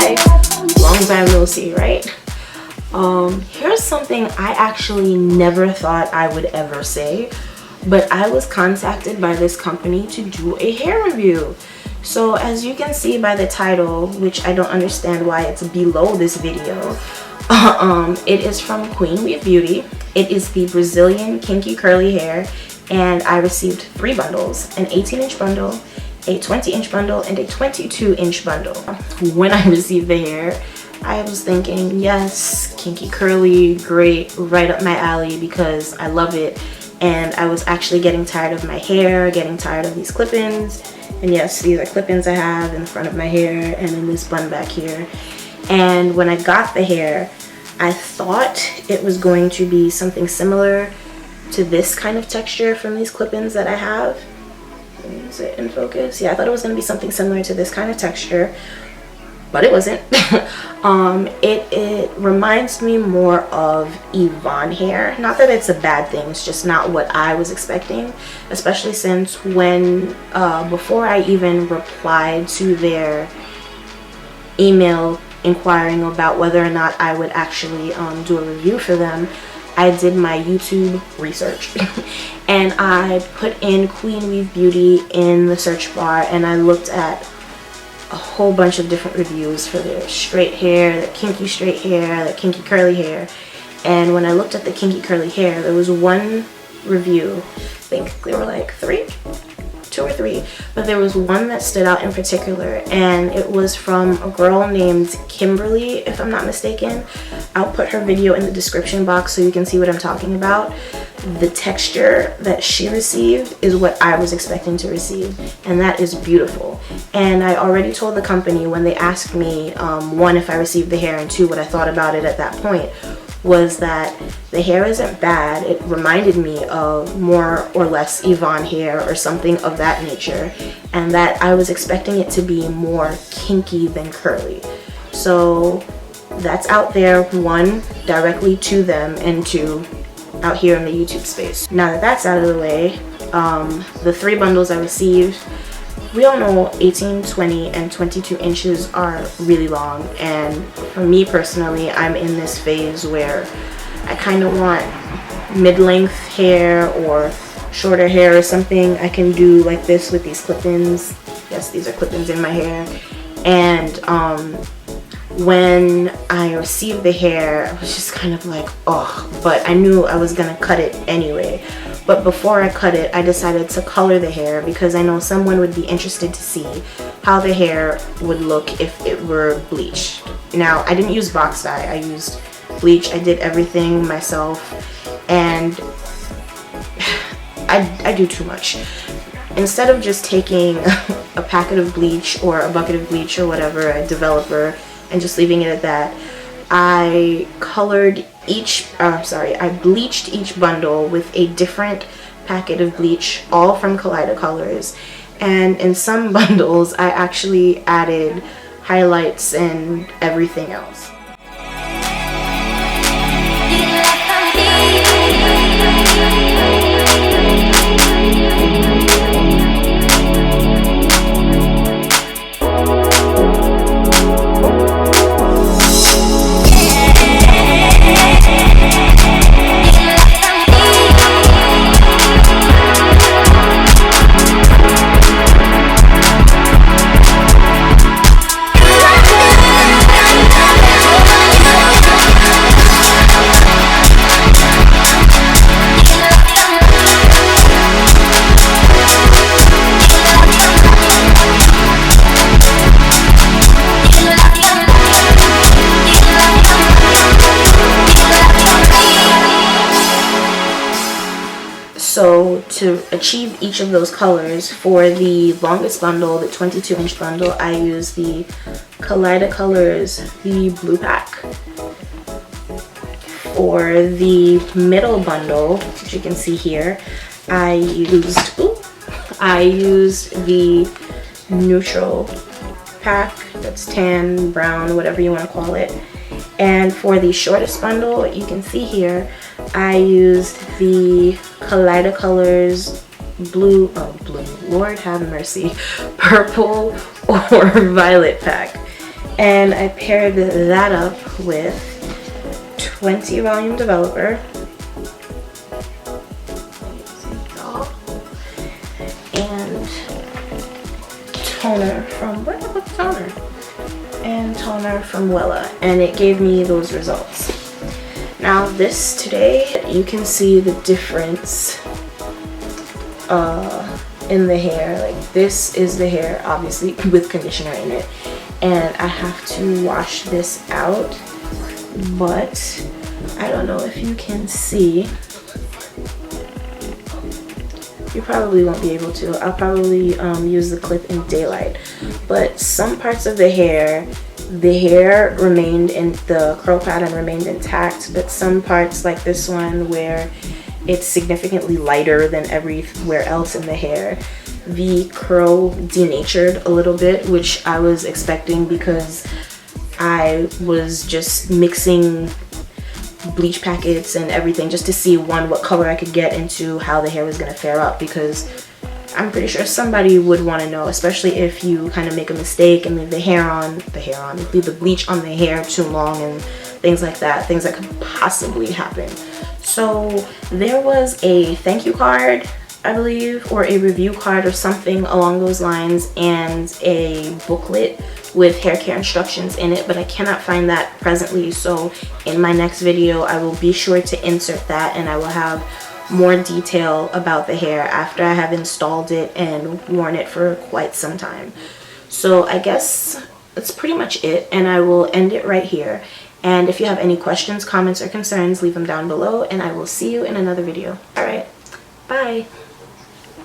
Hi, long time no see, right? Here's something I actually never thought I would ever say, but I was contacted by this company to do a hair review. So as you can see by the title, which I don't understand why it's below this video, it is from QWB Beauty. It is the Brazilian kinky curly hair, and I received 3 bundles, an 18-inch bundle, a 20-inch bundle, and a 22-inch bundle. When I received the hair, I was thinking, yes, kinky curly, great, right up my alley because I love it. And I was actually getting tired of my hair, getting tired of these clip-ins. And yes, these are clip-ins I have in the front of my hair and in this bun back here. And when I got the hair, I thought it was going to be something similar to this kind of texture from these clip-ins that I have. Is it in focus? Yeah, I thought it was going to be something similar to this kind of texture, but it wasn't. It reminds me more of Yvonne hair. Not that it's a bad thing, it's just not what I was expecting, especially since when before I even replied to their email inquiring about whether or not I would actually do a review for them, I did my YouTube research and I put in QWB Beauty in the search bar, and I looked at a whole bunch of different reviews for their straight hair, their kinky straight hair, their kinky curly hair. And when I looked at the kinky curly hair, there was one review, I think there were like 2 or 3, but there was one that stood out in particular, and it was from a girl named Kymberli, if I'm not mistaken. I'll put her video in the description box so you can see what I'm talking about. The texture that she received is what I was expecting to receive, and that is beautiful. And I already told the company when they asked me, 1, if I received the hair, and 2, what I thought about it at that point, was that the hair isn't bad. It reminded me of more or less Yvonne hair or something of that nature, and that I was expecting it to be more kinky than curly. So that's out there, 1, directly to them, and 2, out here in the YouTube space. Now that that's out of the way, the 3 bundles I received, we all know 18, 20, and 22 inches are really long, and for me personally, I'm in this phase where I kind of want mid-length hair or shorter hair or something. I can do like this with these clip-ins. Yes, these are clip-ins in my hair. And when I received the hair, I was just kind of like, oh, but I knew I was gonna cut it anyway. But before I cut it, I decided to color the hair because I know someone would be interested to see how the hair would look if it were bleached. Now, I didn't use box dye, I used bleach. I did everything myself, and I do too much. Instead of just taking a packet of bleach or a bucket of bleach or whatever, a developer, and just leaving it at that, I bleached each bundle with a different packet of bleach, all from Colors. And in some bundles, I actually added highlights and everything else. So to achieve each of those colors, for the longest bundle, the 22-inch bundle, I use the Colors, the blue pack. For the middle bundle, which you can see here, I used the neutral pack. That's tan, brown, whatever you want to call it. And for the shortest bundle, you can see here, I used the Colors blue, Lord have mercy, purple or violet pack. And I paired that up with 20 volume developer and toner from, where did I put the toner? And toner from Wella, and it gave me those results. Now this today, you can see the difference in the hair. Like, this is the hair obviously with conditioner in it, and I have to wash this out, but I don't know if you can see. You probably won't be able to. I'll probably use the clip in daylight, but some parts of the hair remained in, the curl pattern remained intact, but some parts like this one where it's significantly lighter than everywhere else in the hair, the curl denatured a little bit, which I was expecting because I was just mixing bleach packets and everything just to see, one, what color I could get, into how the hair was going to fare up, because I'm pretty sure somebody would want to know, especially if you kind of make a mistake and leave leave the bleach on the hair too long and things like that, things that could possibly happen. So there was a thank you card, I believe, or a review card or something along those lines, and a booklet with hair care instructions in it, but I cannot find that presently. So in my next video, I will be sure to insert that, and I will have more detail about the hair after I have installed it and worn it for quite some time. So I guess that's pretty much it, and I will end it right here. And if you have any questions, comments, or concerns, leave them down below, and I will see you in another video. All right, bye.